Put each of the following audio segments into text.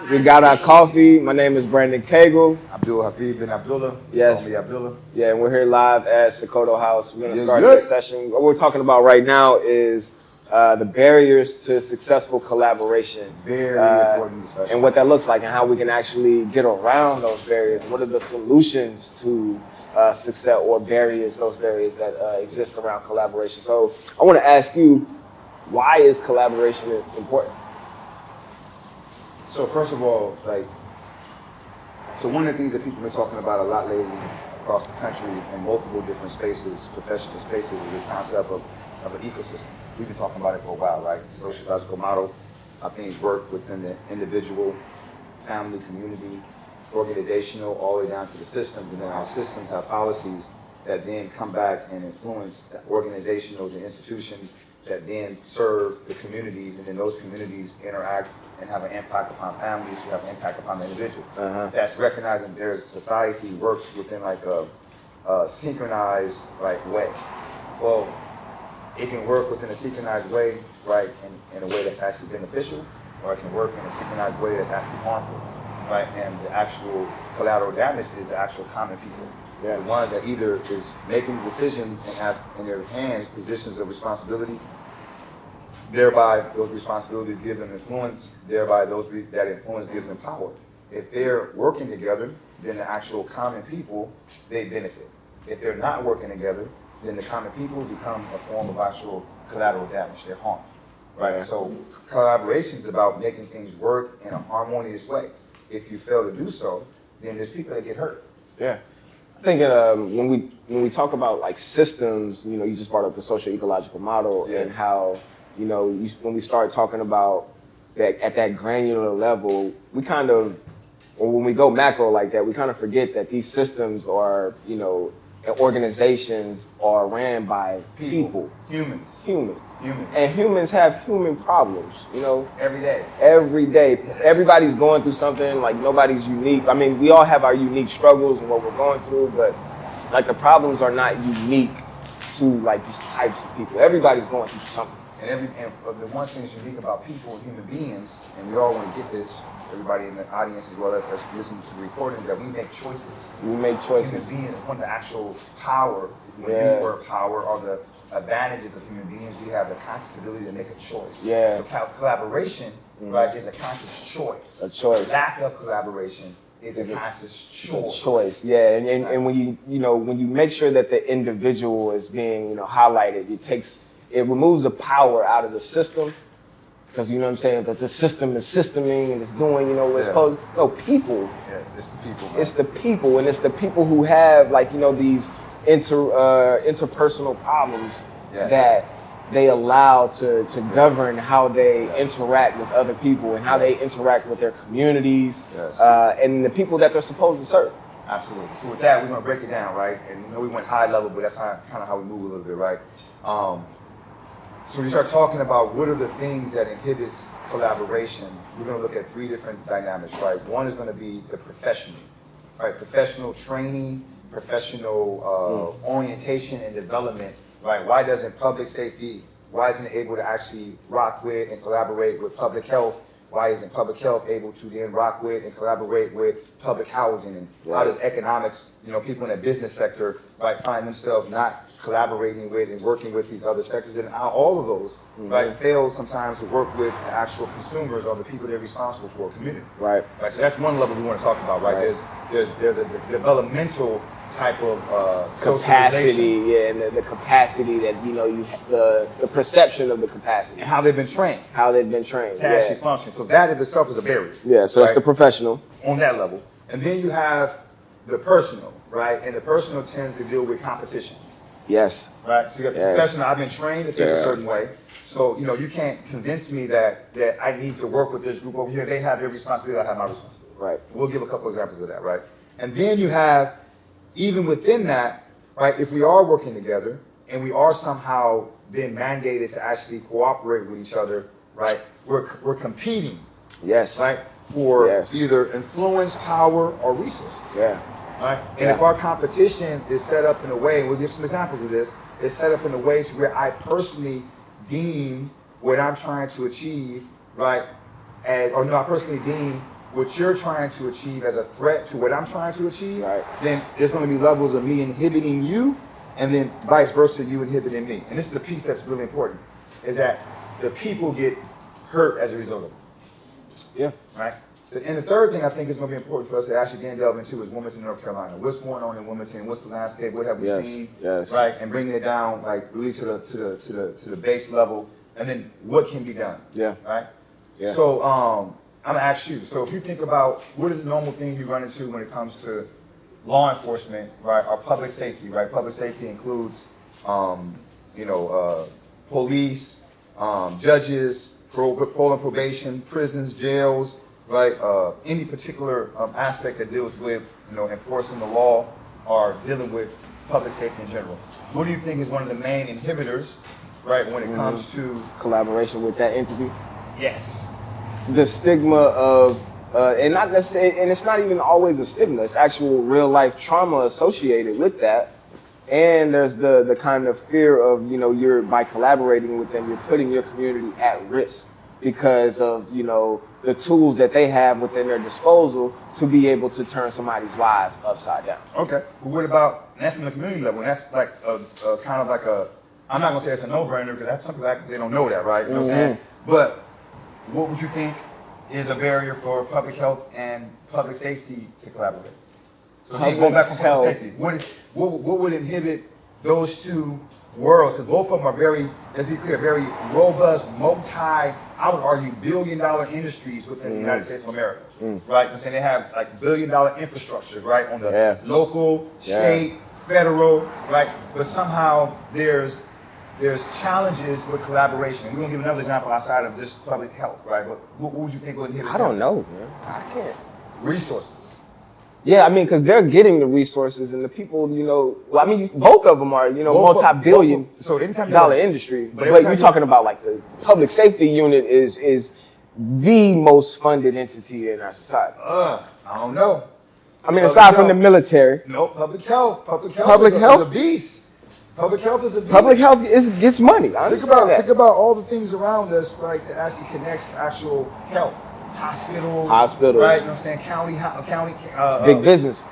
We got our coffee. My name is Brandon Cagle. Abdul Hafid bin Abdullah. Yes. Call me Abdullah. Yeah, and we're here live at CFCHE House. We're going to start good. this session. What we're talking about right now is the barriers to successful collaboration. Very important discussion. And what that looks like and how we can actually get around those barriers. What are the solutions to success or those barriers that exist around collaboration. So I want to ask you, why is collaboration important? So first of all, so one of the things that people have been talking about a lot lately across the country in multiple different spaces, professional spaces, is this concept of an ecosystem. We've been talking about it for a while, right? The sociological model, how things work within the individual, family, community, organizational, all the way down to the systems, and then our systems have policies that then come back and influence the organizational, the institutions that then serve the communities, and then those communities interact and have an impact upon families who have an impact upon the individual. That's recognizing there's society works within like a synchronized way. Well, it can work within a synchronized way, right, in a way that's actually beneficial, or it can work in a synchronized way that's actually harmful, right? And the actual collateral damage is the actual common people. Yeah. The ones that either is making decisions and have in their hands positions of responsibility, thereby those responsibilities give them influence, thereby that influence gives them power. If they're working together, then the actual common people, they benefit. If they're not working together, then the common people become a form of actual collateral damage, they're harmed. Right? So collaboration is about making things work in a harmonious way. If you fail to do so, then there's people that get hurt. Yeah. I think when we talk about like systems, you just brought up the social ecological model and how, when we start talking about that at that granular level, we kind of, or when we go macro like that, we kind of forget that these systems are, organizations are ran by people. Humans. And humans have human problems, Every day. Yes. Everybody's going through something, like nobody's unique. I mean, we all have our unique struggles and what we're going through, but like the problems are not unique to like these types of people. Everybody's going through something. And the one thing that's unique about people, human beings, and we all want to get this, everybody in the audience as well as us listening to the recording, that we make choices. We make choices. Human beings, one of the actual power, if you want to use the word power, or the advantages of human beings, we have the conscious ability to make a choice. Yeah. So collaboration, right, is a conscious choice. A choice. Lack of collaboration is a conscious choice. It's a choice, yeah. And when you make sure that the individual is being, highlighted, it removes the power out of the system. Because you know what I'm saying, that the system is systeming and it's doing, what it's supposed to. No, people. Yes, it's the people. Man. It's the people, and it's the people who have these interpersonal problems that they allow to govern how they interact with other people and how they interact with their communities and the people that they're supposed to serve. Absolutely. So with that, we're gonna break it down, right? And we went high level, but that's kind of how we move a little bit, right? So we start talking about what are the things that inhibits collaboration. We're going to look at three different dynamics, right? One is going to be the professional, right? Professional training, professional orientation and development, right? Why doesn't public safety, why isn't it able to actually rock with and collaborate with public health? Why isn't public health able to then rock with and collaborate with public housing? And how does economics, people in the business sector, right, find themselves not collaborating with and working with these other sectors, and how all of those right fail sometimes to work with the actual consumers or the people they're responsible for, community. Right. So that's one level we want to talk about, right? There's a developmental type of capacity, and the capacity that you the perception of the capacity and how they've been trained. To actually function. So that in itself is a barrier. Yeah. So that's the professional on that level, and then you have the personal, right? And the personal tends to deal with competition. Yes. Right. So you got the professional. I've been trained to think a certain way. So you can't convince me that I need to work with this group over here. They have their responsibility. I have my responsibility. Right. We'll give a couple examples of that. Right. And then you have, even within that, right, if we are working together and we are somehow being mandated to actually cooperate with each other, right, we're competing. Yes. Right. For either influence, power, or resources. Yeah. Right? And if our competition is set up in a way, and we'll give some examples of this, it's set up in a way to where I personally deem what I'm trying to achieve, right, I personally deem what you're trying to achieve as a threat to what I'm trying to achieve, Right. then there's going to be levels of me inhibiting you, and then vice versa, you inhibiting me. And this is the piece that's really important, is that the people get hurt as a result of it. Yeah. Right? And the third thing I think is going to be important for us to actually then delve into is Wilmington, North Carolina. What's going on in Wilmington? What's the landscape? What have we seen? Yes. Right? And bringing it down like really to the base level, and then what can be done. Yeah. Right? Yeah. So I'm gonna ask you. So if you think about what is the normal thing you run into when it comes to law enforcement, right, or public safety, right? Public safety includes, police, judges, parole and probation, prisons, jails, right? Any particular aspect that deals with, enforcing the law or dealing with public safety in general. What do you think is one of the main inhibitors, right, when it comes to Collaboration with that entity. yes, The stigma of, and not necessarily, and it's not even always a stigma. It's actual real life trauma associated with that. And there's the kind of fear of, you're by collaborating with them, you're putting your community at risk because of, the tools that they have within their disposal to be able to turn somebody's lives upside down. okay. But what about, and that's from the community level, and that's like a kind of like a, I'm not gonna say it's a no-brainer because that's something like they don't know that, right? You know what I'm saying? But what would you think is a barrier for public health and public safety to collaborate? So again, going back from public safety, what would inhibit those two worlds? Because both of them are very, let's be clear, very robust, I would argue, billion-dollar industries within the United States of America, right? I'm saying they have like billion-dollar infrastructures, right, on the local, state, federal, right? But somehow there's challenges with collaboration. We're gonna give another example outside of this public health, right? But what would you think would inhibit? I don't know, man. I can't. Resources. Yeah, I mean, because they're getting the resources and the people, both of them are, multi-billion so anytime dollar industry. but But you're talking about like the public safety unit is the most funded entity in our society. I don't know. I mean, Public aside from health. the military, No, public health. Public Public is health? a beast. Public health is a beast. public health gets money. I understand Think that. about all the things around us, right, that actually connects to actual health. Hospitals. Hospitals. Right, you know what I'm saying? County. It's big business.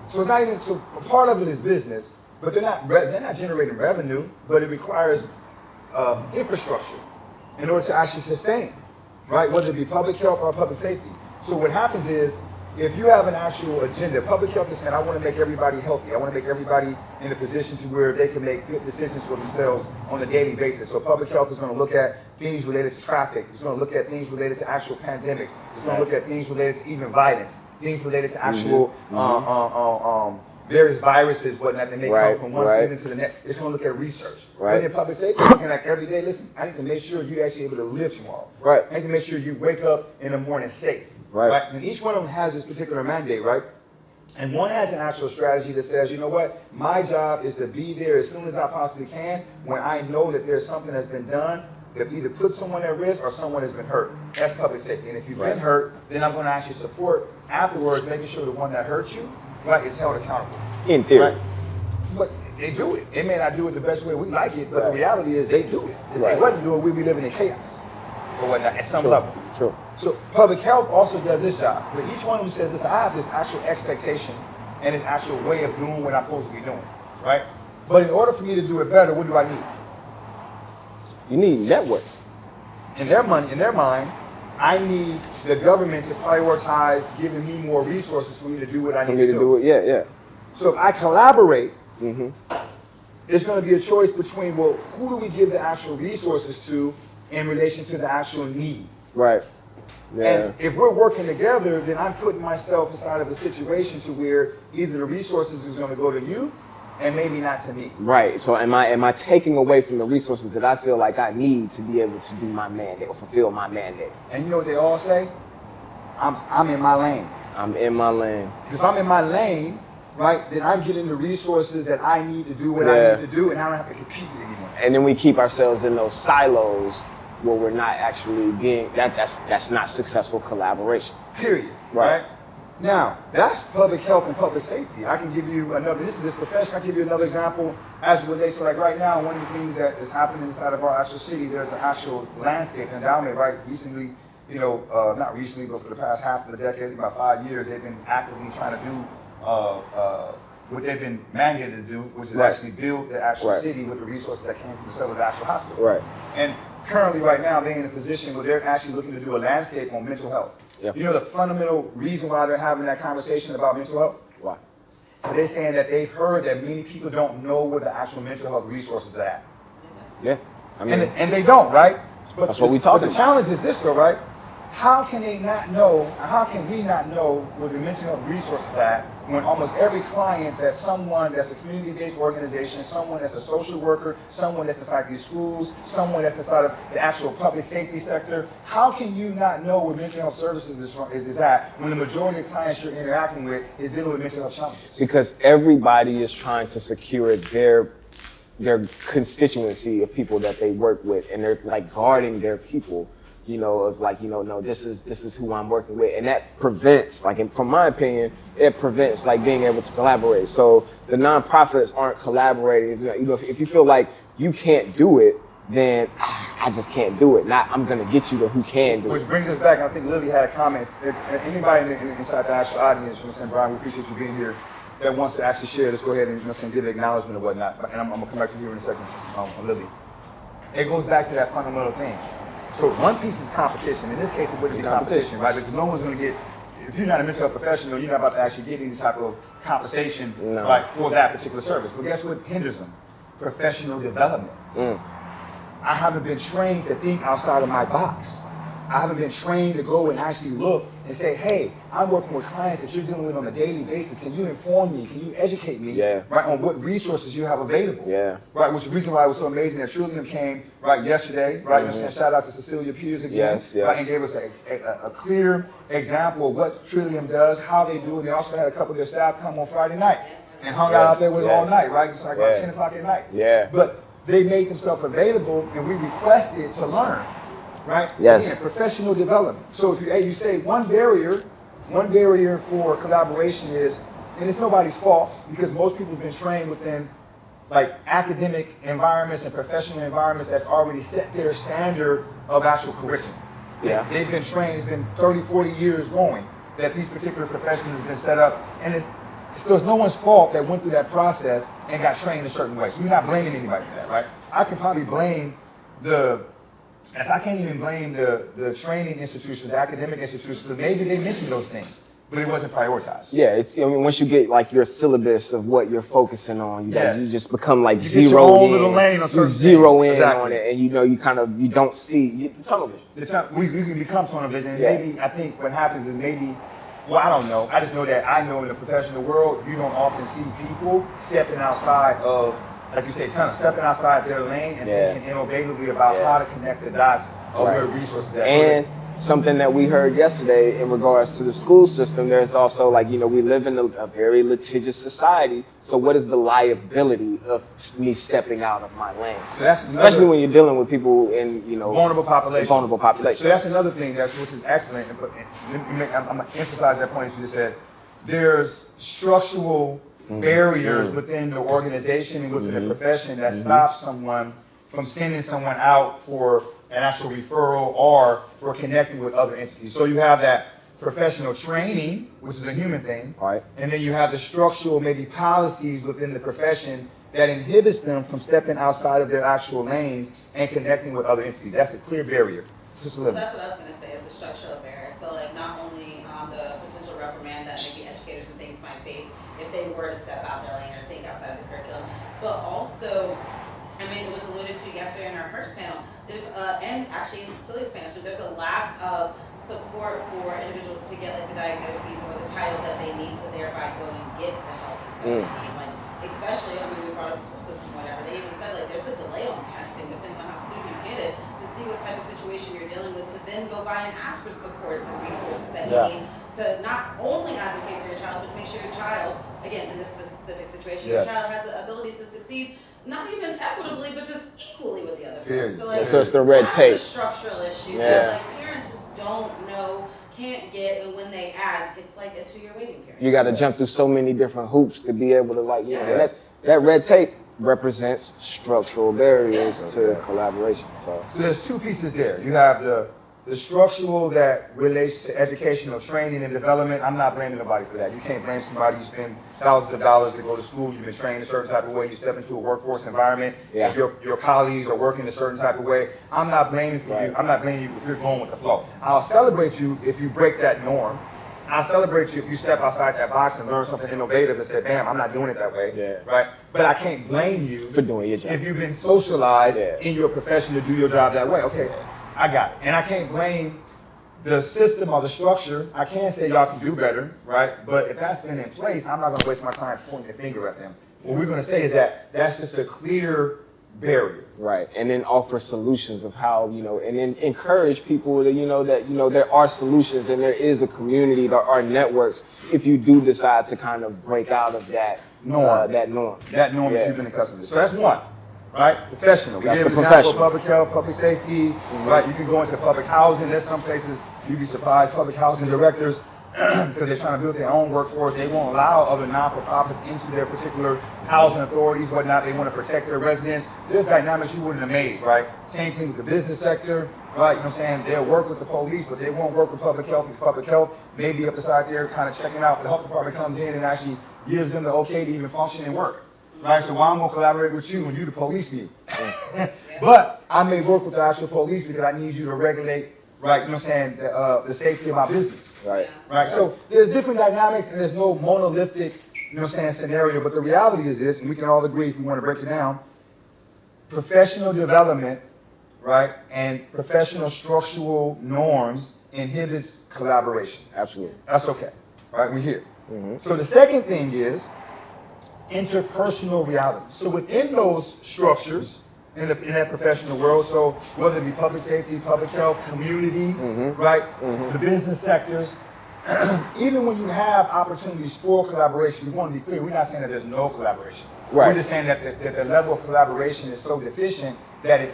So it's not even, so a part of it is business, but they're not generating revenue, but it requires infrastructure in order to actually sustain, right? Whether it be public health or public safety. So what happens is, if you have an actual agenda, public health is saying, I want to make everybody healthy. I want to make everybody in a position to where they can make good decisions for themselves on a daily basis. So public health is going to look at things related to traffic. It's going to look at things related to actual pandemics. It's going to look at things related to even violence, things related to actual various viruses, whatnot, that may come from one season to the next. It's going to look at research. But in public safety, looking at every day, listen, I need to make sure you're actually able to live tomorrow. Right. I need to make sure you wake up in the morning safe. Right. And each one of them has this particular mandate, right? And one has an actual strategy that says, you know what, my job is to be there as soon as I possibly can when I know that there's something that's been done that either put someone at risk or someone has been hurt. That's public safety. And if you've been hurt, then I'm going to actually support afterwards, making sure the one that hurt you, right, is held accountable. In theory. Right? But they do it. They may not do it the best way we like it, but the reality is they do it. If they wasn't doing it, we'd be living in chaos or whatnot at some level. True. So public health also does this job. But each one of them says, listen, I have this actual expectation and this actual way of doing what I'm supposed to be doing, right? But in order for me to do it better, what do I need? You need network. In their mind, I need the government to prioritize giving me more resources for me to do what I For need me to to do. do it, yeah. So if I collaborate, there's going to be a choice between, well, who do we give the actual resources to in relation to the actual need? Right. Yeah. And if we're working together, then I'm putting myself inside of a situation to where either the resources is going to go to you and maybe not to me. Right. So am I taking away from the resources that I feel like I need to be able to do my mandate or fulfill my mandate? And you know what they all say? I'm in my lane. I'm in my lane. Because if I'm in my lane, right, then I'm getting the resources that I need to do what I need to do, and I don't have to compete with anyone else. And then we keep ourselves in those silos where we're not actually being, that's not successful collaboration. Period. Right. Now, that's public health and public safety. I can give you another, this is this profession, I can give you another example as it relates to, like right now, one of the things that is happening inside of our actual city, there's an actual landscape endowment, right, recently not recently, but for the past half of the decade, about 5 years, they've been actively trying to do what they've been mandated to do, which is actually build the actual city with the resources that came from the cell of the actual hospital. Right. And currently, right now, they're in a position where they're actually looking to do a landscape on mental health. Yeah. You know the fundamental reason why they're having that conversation about mental health? Why? They're saying that they've heard that many people don't know where the actual mental health resources are at. Yeah. I mean, And they don't, right? But that's what we talking But the challenge is this, though, right? How can they not know, or how can we not know where the mental health resources are at when almost every client that's someone that's a community-based organization, someone that's a social worker, someone that's inside these schools, someone that's inside of the actual public safety sector, how can you not know where mental health services is at when the majority of clients you're interacting with is dealing with mental health challenges? Because everybody is trying to secure their constituency of people that they work with, and they're like guarding their people, no, this is who I'm working with, and that prevents, from my opinion, it prevents being able to collaborate. So the nonprofits aren't collaborating. If you feel like you can't do it, then I just can't do it. Not I'm gonna get you to who can do it. Which brings us back, and I think Lily had a comment. If anybody inside the actual audience, Brian, we appreciate you being here, that wants to actually share, let's go ahead and give an acknowledgement or whatnot. And I'm gonna come back to you here in a second, Lily. It goes back to that fundamental thing. So one piece is competition. In this case, it wouldn't be competition, right? Because no one's going to get, if you're not a mental health professional, you're not about to actually get any type of compensation for that particular service. But guess what hinders them? Professional development. I haven't been trained to think outside of my box. I haven't been trained to go and actually look and say, hey, I'm working with clients that you're dealing with on a daily basis. Can you inform me? Can you educate me right, on what resources you have available? Right, which is the reason why it was so amazing that Trillium came yesterday, right? Shout out to Cecilia Piers again, right, and gave us a clear example of what Trillium does, how they do it. They also had a couple of their staff come on Friday night and hung out there with us all night, right? It's like about 10 o'clock at night. But they made themselves available and we requested to learn. Right? Yes. Again, professional development. So if you say one barrier for collaboration is, and it's nobody's fault because most people have been trained within academic environments and professional environments that's already set their standard of actual curriculum. They've been trained, it's been 30, 40 years going that these particular professions have been set up, and it's no one's fault that went through that process and got trained a certain way. So we're not blaming anybody for that, right? I can probably blame if I can't even blame the training institutions, the academic institutions, because maybe they mentioned those things, but it wasn't prioritized. Yeah, once you get your syllabus of what you're focusing on, you just become you zeroed get your own in. little lane on you zero in exactly. on it, and you don't see the tunnel vision. We can become tunnel vision, and maybe I think what happens is I don't know. I just know that I know in the professional world, you don't often see people stepping outside of, like you say, stepping outside their lane and thinking innovatively about how to connect the dots of where resources are. And something that we heard yesterday in regards to the school system, there's also we live in a very litigious society. So what is the liability of me stepping out of my lane? So that's especially when you're dealing with people in vulnerable populations. So that's another thing which is excellent. I'm gonna emphasize that point you just said. There's structural barriers within the organization and within the profession that stops someone from sending someone out for an actual referral or for connecting with other entities. So you have that professional training, which is a human thing, and then you have the structural maybe policies within the profession that inhibits them from stepping outside of their actual lanes and connecting with other entities. That's a clear barrier. So that's what I was going to say is the structural barrier. So not only the potential reprimand that maybe educators and things might face if they were to step out their lane or think outside of the curriculum, but also, it was alluded to yesterday in our first panel, and actually in Cecilia's panel too, there's a lack of support for individuals to get the diagnoses or the title that they need to thereby go and get the help and stuff they need. Especially, we brought up the school system, whatever, they even said there's a delay on testing depending on how soon you get it to see what type of situation you're dealing with to then go by and ask for supports and resources that you need to not only advocate for your child, but make sure your child, again, in this specific situation, your child has the abilities to succeed, not even equitably, but just equally with the other folks. So it's the red tape. That's a structural issue that parents just don't know, can't get, and when they ask, it's like a 2-year waiting period. You got to jump through so many different hoops to be able to that red tape represents structural barriers to collaboration. So there's two pieces there. You have the the structural that relates to educational training and development, I'm not blaming nobody for that. You can't blame somebody. You spend thousands of dollars to go to school. You've been trained a certain type of way. You step into a workforce environment. Yeah. And your colleagues are working a certain type of way. I'm not blaming for you. I'm not blaming you if you're going with the flow. I'll celebrate you if you break that norm. I'll celebrate you if you step outside that box and learn something innovative and say, "Bam, I'm not doing it that way." Yeah. Right? But I can't blame you For doing your job. if you've been socialized Yeah. in your profession to do your job that way. Okay, I got it. And I can't blame the system or the structure. I can't say y'all can do better, right? But if that's been in place, I'm not going to waste my time pointing the finger at them. What we're going to say is that that's just a clear barrier. Right, and then offer solutions of how, and then encourage people to, that, there are solutions and there is a community, there are networks if you do decide to kind of break out of that Norm. that norm. That norm that you've been accustomed to. So that's one, right? Professional. We That's gave the an example of professional. public health, public safety, right? You can go into public housing. There's some places you'd be surprised, public housing directors, because they're trying to build their own workforce, they won't allow other non-for-profits into their particular housing authorities, whatnot. They want to protect their residents. There's dynamics you wouldn't amaze, right? Same thing with the business sector, right? You know what I'm saying? They'll work with the police, but they won't work with public health because public health may be up the side there kind of checking out. The health department comes in and actually gives them the okay to even function and work, right? So why I'm gonna collaborate with you when you the police me? But I may work with the actual police because I need you to regulate, right? You know what I'm saying? The safety of my business. Right. Right, so there's different dynamics and there's no monolithic, scenario, but the reality is this, and we can all agree if we want to break it down, professional development, right, and professional structural norms inhibits collaboration. Absolutely. That's okay, right, we're here. So the second thing is interpersonal reality. So within those structures, in that professional world, so whether it be public safety, public health, community, right, the business sectors, even when you have opportunities for collaboration, we want to be clear, we're not saying that there's no collaboration. Right. We're just saying that the level of collaboration is so deficient that it's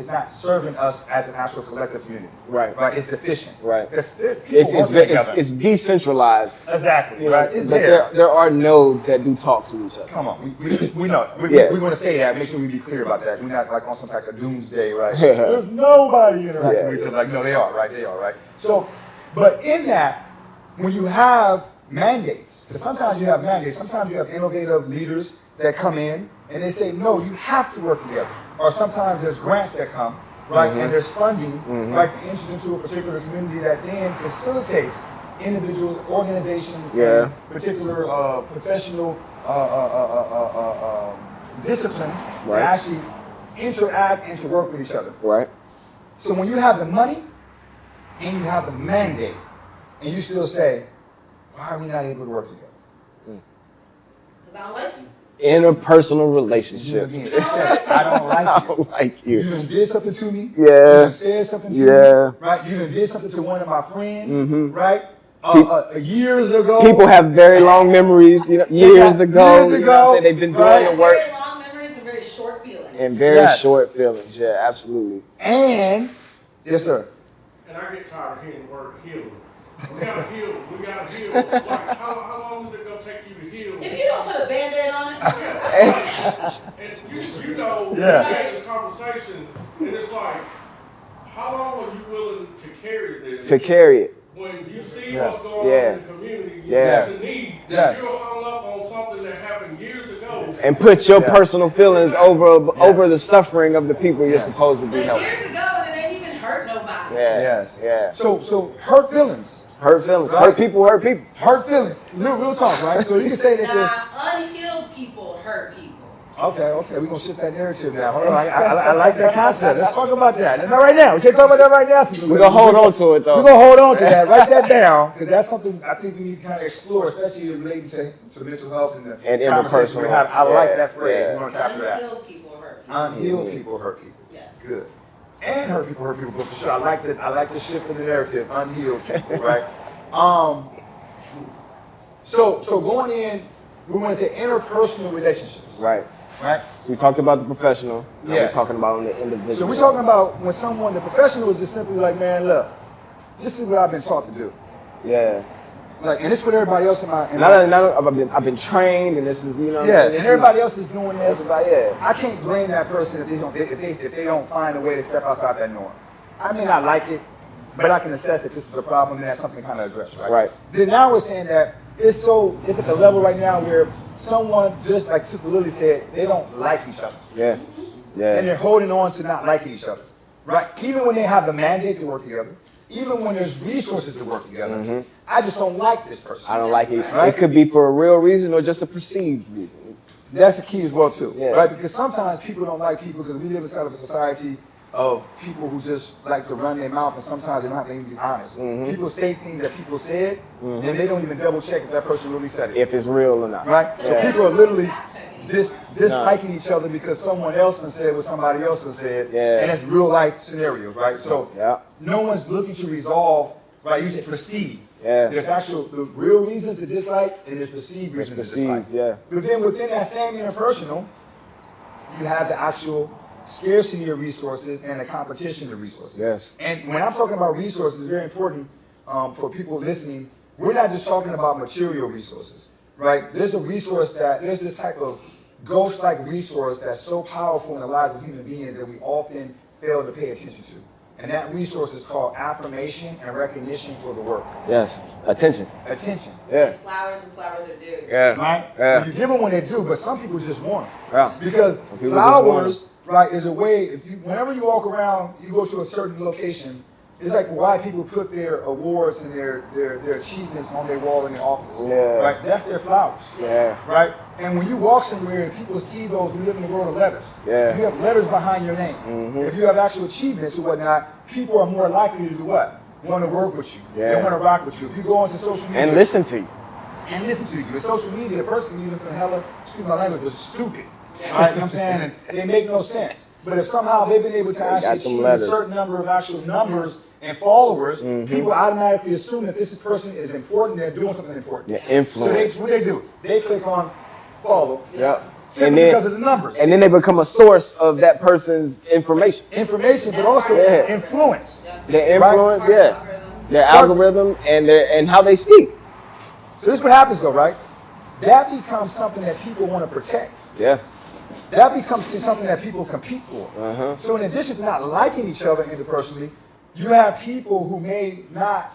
not serving us as an actual collective community. Right. Right, it's deficient. Right. Because people It's working together. it's decentralized. Exactly, right? It's but there. there are nodes that do talk to each other. Come on, we know. Yeah. We're going to say that. Make sure we be clear about that. We're not like on some type of doomsday, right? There's nobody interacting Yeah. with each other. Like, no, they are, right? They are, right? So, but in that, when you have mandates, because sometimes you have mandates, sometimes you have innovative leaders that come in and they say, no, you have to work together. Or sometimes there's grants that come, right? And there's funding, right, to enter into a particular community that then facilitates individuals, organizations, and particular professional disciplines to Right. actually interact and to work with each other. Right. So when you have the money and you have the mandate, and you still say, why are we not able to work together? Because I don't like you. Interpersonal relationships. Again, it said, I don't I like you. don't like You you. done did something to me. Yeah. You done said something to Yeah. me. Right. You done did something to one of my friends. Right. Years ago. People have very long memories, years ago. Years ago, They've been doing right. the work Very long memories and very short feelings. and very Yes. short feelings. Yeah, absolutely. And yes, sir. And I get tired of hearing the word healing. We gotta heal. We gotta heal. Like, how long is it gonna take you to heal? If you don't put a Band-Aid on it, And you know, Yeah. we had this conversation, and it's like, how long are you willing to carry this? To carry it. When you see Yes. what's going Yeah. on in the community, you Yes. see the need, Yes. you're hung up on something that happened years ago. And put your Yeah. personal feelings over the suffering of the people you're Yes. supposed to be but helping. years ago, and it ain't even hurt nobody. Yeah. Yes. Yeah. So hurt feelings. Hurt feelings. Right. Hurt people hurt people. Hurt feelings. Real talk, right? So you can say that there's. Nah, unhealed people hurt people. Okay, we're gonna shift that narrative now. Hold on, I like that concept. Let's talk about that. Not right now. We can't talk about that right now. We're gonna hold on to it though. We're gonna hold on to that. Write that down, because that's something I think we need to kind of explore, especially relating to mental health and the And conversations we interpersonal. have. I like Yeah, that phrase. yeah. We want to capture that. Unhealed people hurt people. Unhealed people hurt people. Yes. Good. And hurt people, but for sure. I like the shift in the narrative. Unhealed people, right? So going in, we want to say interpersonal relationships. Right. Right? So we talked about the professional. Now Yes. we're talking about the individual. So we're talking about when the professional is just simply like, man, look, this is what I've been taught to do. Yeah. Like, and it's for everybody else in my. I've been trained, and this is Yeah, and everybody else is doing this. Yeah. I can't blame that person if they don't find a way to step outside that norm. I may not like it, but I can assess that this is a problem and that's something kind of addressed, right? Right. Then now we're saying that it's at the level right now where someone, just like Sister Lily said, they don't like each other. Yeah. Yeah. And they're holding on to not liking each other, right? Even when they have the mandate to work together, even when there's resources to work together, I just don't like this person. I don't like it. Right? It could be for a real reason or just a perceived reason. That's the key as well too, Yeah. right? Because sometimes people don't like people because we live inside of a society of people who just like to run their mouth, and sometimes they don't have to even be honest. People say things that people said, and they don't even double check if that person really said it. If it's real or not. Right? So Yeah. people are literally disliking each other because someone else has said what somebody else has said, Yeah. and it's real life scenarios, right? So Yeah. no one's looking to resolve, right? You say perceive. Yeah. There's the real reasons to dislike, and there's perceived reasons to dislike. Perceived, yeah. But then within that same interpersonal, you have the actual scarcity of resources and the competition of resources. Yes. And when I'm talking about resources, it's very important for people listening. We're not just talking about material resources, right? There's there's this type of ghost-like resource that's so powerful in the lives of human beings that we often fail to pay attention to. And that resource is called affirmation and recognition for the work. Yes. Attention. Attention. Yeah. Flowers and flowers are due. Yeah. Right? Yeah. You give them when they do, but some people just want them. Yeah. Because Some people flowers, right, is a way, whenever you walk around, you go to a certain location, it's like why people put their awards and their achievements on their wall in their office. Yeah. Right? That's their flowers. Yeah. Right? And when you walk somewhere and people see those, we live in the world of letters. Yeah. You have letters behind your name. If you have actual achievements or whatnot, people are more likely to do what? Want to work with you. Yeah. They want to rock with you. If you go onto social media And listen to you. and listen to you. With social media, a person you listen to hella, excuse my language, but stupid. Right? You know what I'm saying? And they make no sense. But if somehow they've been able to got actually them achieve a letters. certain number of actual numbers and followers, people automatically assume that this person is important, they're doing something important. Yeah, influence. So what they do? They click on follow. Yep. Simply because of the numbers. And then they become a source of that person's information. Information, but also Yeah. influence. Their influence, Our yeah. algorithm. Their algorithm and how they speak. So this is what happens though, right? That becomes something that people want to protect. Yeah. That becomes something that people compete for. Uh-huh. So in addition to not liking each other interpersonally, you have people who may not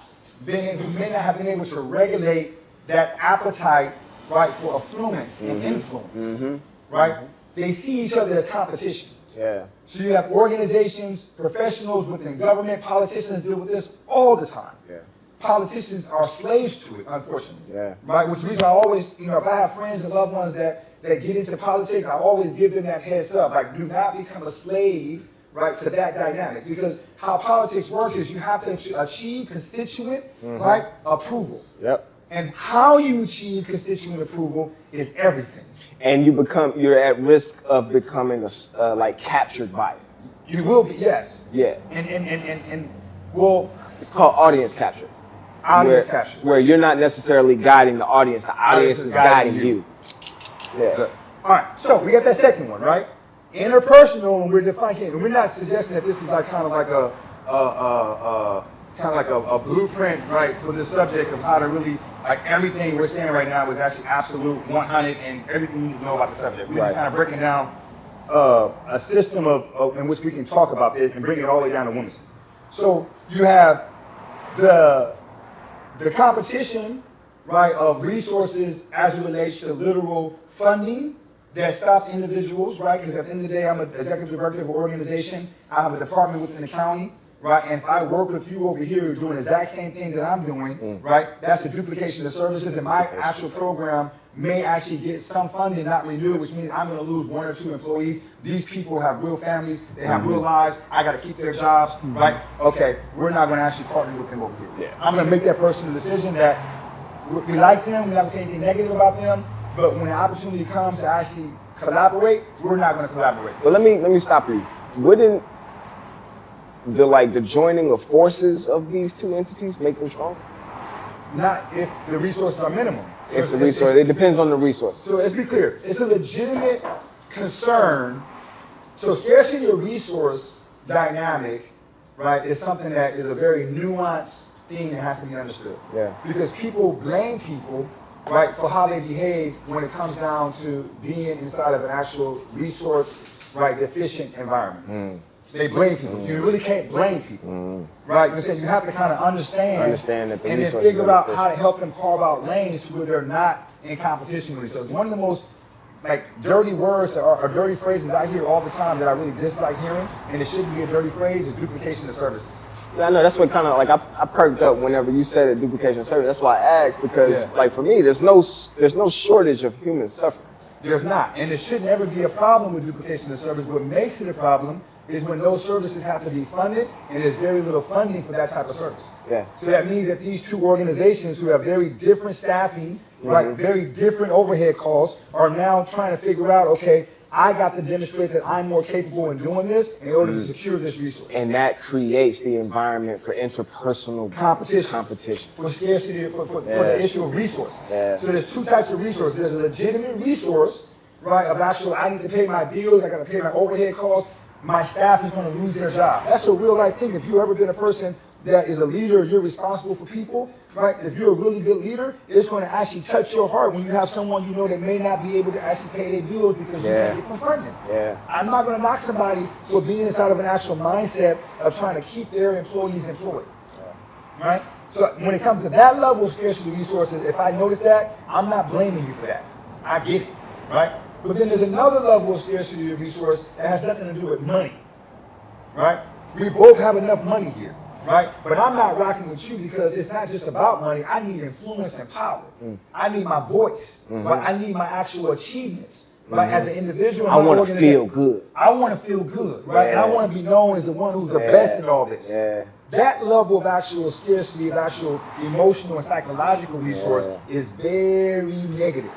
have been able to regulate that appetite, right, for affluence and influence, right? They see each other as competition. Yeah. So you have organizations, professionals within government, politicians deal with this all the time. Yeah. Politicians are slaves to it, unfortunately. Yeah. Right? Which is the reason I always, if I have friends and loved ones that get into politics, I always give them that heads up. Like, do not become a slave, right, to that dynamic. Because how politics works is you have to achieve constituent, right, approval. Yep. And how you achieve constituent approval is everything. And you're at risk of becoming like captured by it. You will be, yes. Yeah. And well, It's called audience capture. audience where, capture. Where you're not necessarily guiding the audience. The audience is guiding you. Yeah. Good. All right, so we got that second one, right? Interpersonal, and we're defining, and we're not suggesting that this is like kind of like a blueprint, right, for this subject of how to really, like everything we're saying right now is actually absolute 100 and everything you need to know about the subject. We're Right. just kind of breaking down a system of in which we can talk about this and bring it all the way down to women's. So you have the competition, right, of resources as it relates to literal funding that stops individuals, right? Because at the end of the day, I'm an executive director of an organization. I have a department within the county, right? And if I work with you over here who are doing the exact same thing that I'm doing, right? That's a duplication of services, and my actual program may actually get some funding not renewed, which means I'm going to lose 1 or 2 employees. These people have real families, they have real lives. I got to keep their jobs, right? Okay, we're not going to actually partner with them over here. Yeah. I'm going to make that personal decision that we like them, we never say anything negative about them, but when the opportunity comes to actually collaborate, we're not going to collaborate. But let me stop you. Wouldn't the joining of forces of these two entities make them stronger? Not if the resources are minimum. If the resource, it depends on the resources. So let's be clear. It's a legitimate concern. So scarcity of resource dynamic, right, is something that is a very nuanced thing that has to be understood. Yeah. Because people blame people, right, for how they behave when it comes down to being inside of an actual resource, right, deficient environment. They blame people. You really can't blame people, right? You know what I'm saying? You have to kind of understand that the and then resources figure are out different. how to help them carve out lanes to where they're not in competition with each other. One of the most dirty words or dirty phrases I hear all the time that I really dislike hearing, and it shouldn't be a dirty phrase, is duplication of services. Yeah, I know that's what kind of like I perked up whenever you said it, duplication of service. That's why I asked because like for me, there's no shortage of human suffering. There's not, and there should never be a problem with duplication of service. What makes it a problem is when those services have to be funded, and there's very little funding for that type of service. Yeah. So that means that these two organizations who have very different staffing, right, very different overhead costs, are now trying to figure out, okay, I got to demonstrate that I'm more capable in doing this in order to secure this resource. And that creates the environment for interpersonal competition. For scarcity, for the issue of resources. Yeah. So there's two types of resources. There's a legitimate resource, right, of actual, I need to pay my bills, I got to pay my overhead costs, my staff is going to lose their job. That's a real life thing. If you've ever been a person that is a leader, you're responsible for people, right? If you're a really good leader, it's going to actually touch your heart when you have someone you know that may not be able to actually pay their bills because you can't get them funding. Yeah. I'm not going to knock somebody for being inside of an actual mindset of trying to keep their employees employed, right? So when it comes to that level of scarcity of resources, if I notice that, I'm not blaming you for that. I get it, right? But then there's another level of scarcity of resource that has nothing to do with money, right? We both have enough money here, right? But I'm not rocking with you because it's not just about money. I need influence and power. I need my voice, right? I need my actual achievements, right? As an individual, I want to feel good. I want to feel good, right? And I want to be known as the one who's the best in all this. Yeah. That level of actual scarcity, of actual emotional and psychological resource is very negative.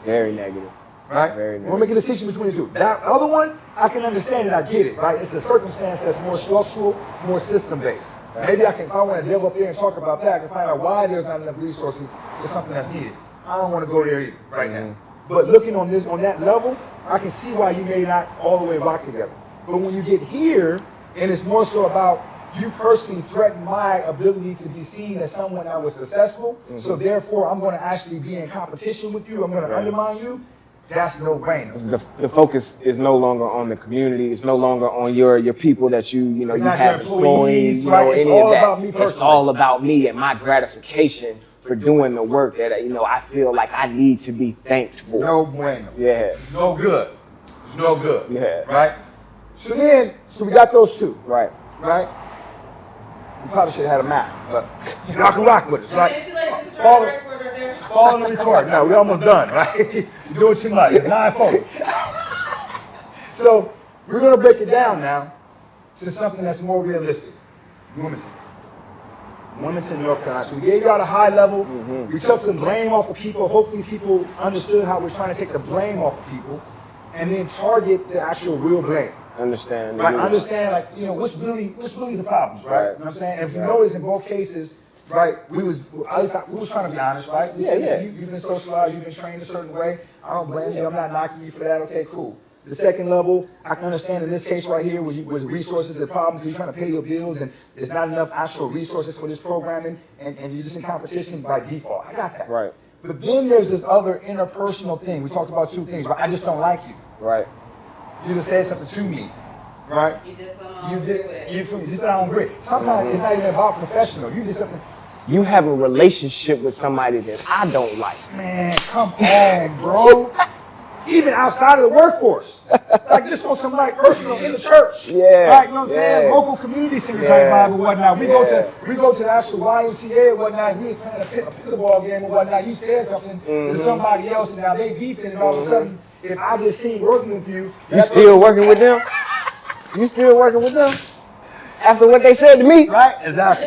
Very negative. Right? Very We'll make a distinction between the two. That other one, I can understand it, I get it, right? It's a circumstance that's more structural, more system-based. Maybe I can, if I want to delve up there and talk about that, I can find out why there's not enough resources for something that's needed. I don't want to go there either right now. But looking on that level, I can see why you may not all the way rock together. But when you get here, and it's more so about you personally threaten my ability to be seen as someone that was successful, so therefore I'm going to actually be in competition with you, I'm going to undermine you, that's no brainer. The focus is no longer on the community. It's no longer on your people that you have employees, right? It's any all of that. about me personally. It's all about me and my gratification for doing the work that I feel like I need to be thanked for. No bueno. Yeah. No good. It's no good. Yeah. Right? So we got those two. Right. Right? We probably should have had a map, but y'all can rock with us, right? It's too late. This is Follow- our record right there. Follow the record. No, we're almost done, right? You're doing too much. It's 9:40. So we're going to break it down now to something that's more realistic. Wilmington, North Carolina. So we gave y'all the high level. We took some blame off of people. Hopefully people understood how we're trying to take the blame off of people and then target the actual real blame. Understand. Right? Understand, what's really the problems, right? You know what I'm saying? And if you notice in both cases, right, we was trying to be honest, right? We said, you've been socialized, you've been trained a certain way. I don't blame you. I'm not knocking you for that. Okay, cool. The second level, I can understand in this case right here where the resources are the problem because you're trying to pay your bills and there's not enough actual resources for this programming and you're just in competition by default. I got that. Right. But then there's this other interpersonal thing. We talked about two things, right? I just don't like you. Right. You just said something to me, right? You did something You on did. You feel me? Just I don't agree. Sometimes it's not even about professional. You did something. You have a relationship with somebody that I don't like. Man, come on, bro. Even outside of the workforce, like just on some like personal in the church, Yeah, like you know what I'm saying, yeah. local community center type Yeah. vibe or whatnot. We go to the actual YMCA or whatnot. We was playing a pickleball game or whatnot. You said something to somebody else, and now they beefing, and all of a sudden, if I just seen working with you, You still working with them? You still working with them? After what they said to me? right? Exactly.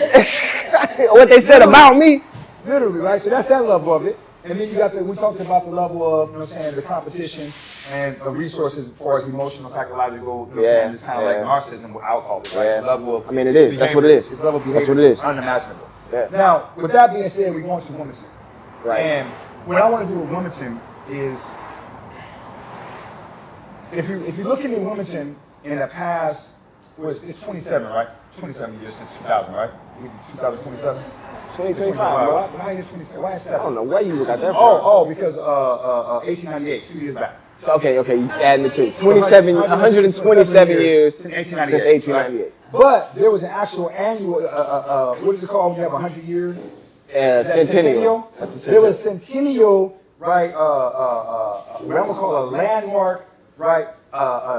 What they said about me? Literally, right? So that's that level of it. And then you got we talked about the level of, you know what I'm saying, the competition and of resources as far as emotional, psychological, you know what I'm saying, just kind of like narcissism with alcohol, right? Yeah. So level of, I mean, it is. That's what it is. It's level of behavior. That's what it is. Unimaginable. Yeah. Now, with that being said, we're going to Wilmington. Right. And what I want to do with Wilmington is, if you look into Wilmington in the past, it's 27, right? 27 years since 2000, right? 2027? 2025, bro. Why is 27? Why is I 7? don't know where you got that from. Oh, because 1898, 2 years back. So, okay, you adding the two. 127 years since 1898. But there was an actual annual, what is it called when you have 100 years? Centennial. That's the There was centennial, right, what I'm gonna call a landmark, right,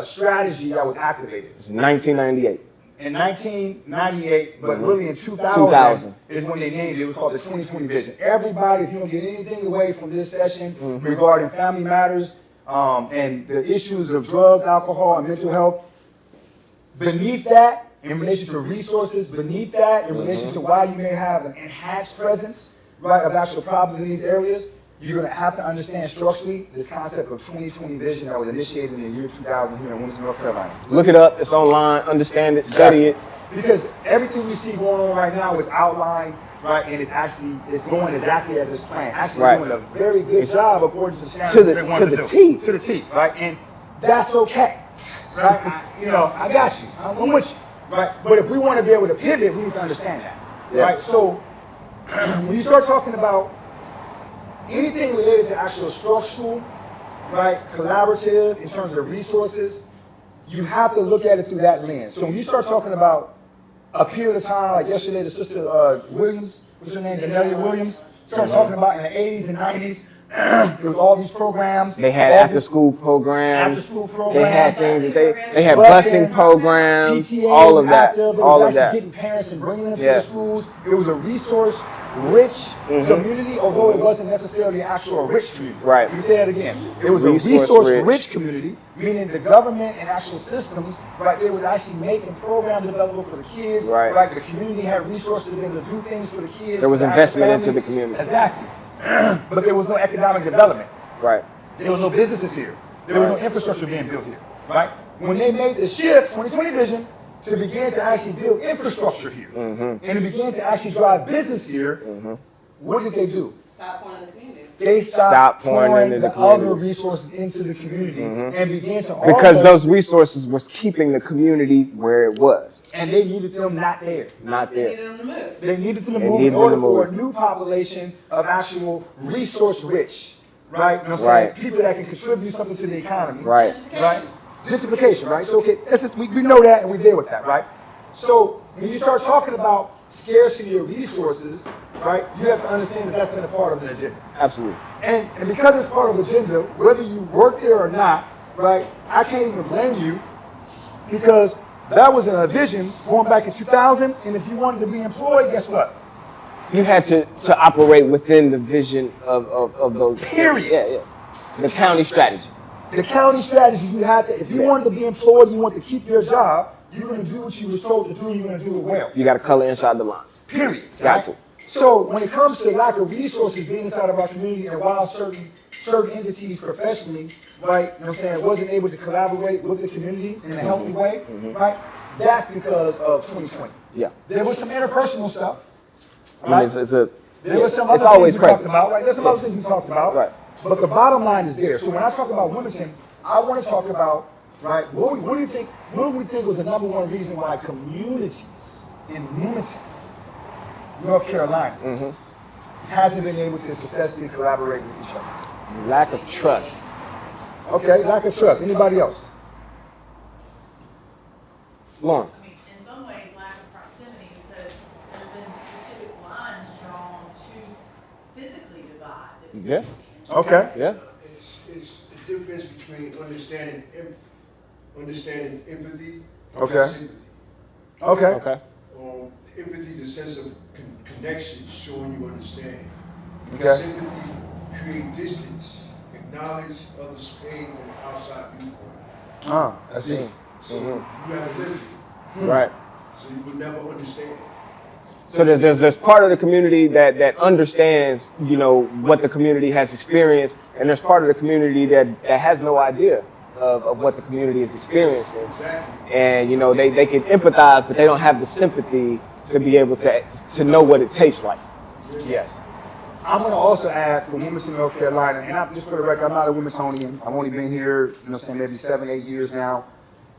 strategy that was activated. It's 1998. In 1998, but really in 2000 is when they named it. It was called the 2020 Vision. Everybody, if you don't get anything away from this session regarding family matters and the issues of drugs, alcohol, and mental health, beneath that, in relation to resources, beneath that, in relation to why you may have an enhanced presence, right, of actual problems in these areas, you're going to have to understand structurally this concept of 2020 vision that was initiated in the year 2000 here in Wilmington, North Carolina. Look it up. It's online. Understand it. Study it. Because everything we see going on right now is outlined, right, and it's going exactly as it's planned. Actually doing a very good job according to the standards they wanted to do. To the T, right? And that's okay, right? I got you. I'm with you, right? But if we want to be able to pivot, we need to understand that, right? So when you start talking about anything related to actual structural, right, collaborative in terms of resources, you have to look at it through that lens. So when you start talking about a period of time, like yesterday, the sister Williams, what's her name, Danelia Williams, started talking about in the 80s and 90s, there was all these programs. They had after-school programs. After-school programs. They had things that they had busing programs, PTA, all of that, active, all of that. Getting parents and bringing them to the schools. It was a resource-rich community, although it wasn't necessarily actual rich community. Right. We say that again. It was a resource-rich community, meaning the government and actual systems, right, it was actually making programs available for the kids. Right. The community had resources to be able to do things for the kids. There was investment into the community. Exactly. But there was no economic development. Right. There was no businesses here. There was no infrastructure being built here. Right? When they made the shift, 2020 vision, to begin to actually build infrastructure here, and to begin to actually drive business here, what did they do? Stop pouring in the communities. They stopped pouring into the the community. other resources into the community and began to Because those resources was keeping the community where it was. and they needed them not there. Not They there. needed them to move. They needed them to They move needed in them order to for move. a new population of actual resource rich, right? You know what I'm Right. saying? People that can contribute something to the economy. Right. Right? Gentrification, right? So, okay, we know that and we're there with that, right? So, when you start talking about scarcity of resources, right, you have to understand that that's been a part of the agenda. Absolutely. And because it's part of the agenda, whether you work there or not, right, I can't even blame you because that was a vision going back in 2000, and if you wanted to be employed, guess what? You had to operate within the vision of those. Period. Yeah. The county strategy. The county strategy, you had to, if you wanted to be employed, you wanted to keep your job, you're going to do what you were told to do, you're going to do it well. You got to color inside the lines. Period. Got to. So when it comes to lack of resources being inside of our community and while certain entities professionally, right, you know what I'm saying, wasn't able to collaborate with the community in a healthy way, right, that's because of 2020. Yeah. There was some interpersonal stuff. I mean, There was some it's other always things we talked present. about, right? There's some other things we talked about. Right. But the bottom line is there. So when I talk about Wilmington, I want to talk about, right, what do we think was the number one reason why communities in Wilmington, North Carolina, hasn't been able to successfully collaborate with each other? Lack of trust. Okay, lack of trust. Anybody else? Lauren. I mean, in some ways, lack of proximity, because there's been specific lines drawn to physically divide. Yeah. Okay. Yeah. It's the difference between understanding empathy Okay. and sympathy. Okay. Okay. Empathy, the sense of connection, showing you understand. Okay. Sympathy, create distance, acknowledge others' pain from the outside viewpoint. I see. So you have to live it, Right. so you will never understand. So there's part of the community that understands, you know, what the community has experienced, and there's part of the community that has no idea of what the community is experiencing. Exactly. And, you know, they can empathize, but they don't have the sympathy to be able to know what it tastes like. Yes. I'm going to also add for Wilmington, North Carolina, and I'm, just for the record, I'm not a Wilmingtonian. I've only been here, you know, saying maybe 7-8 years now.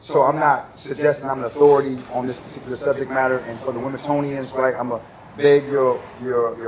So I'm not suggesting I'm an authority on this particular subject matter. And for the Wilmingtonians, right, I'm going to beg your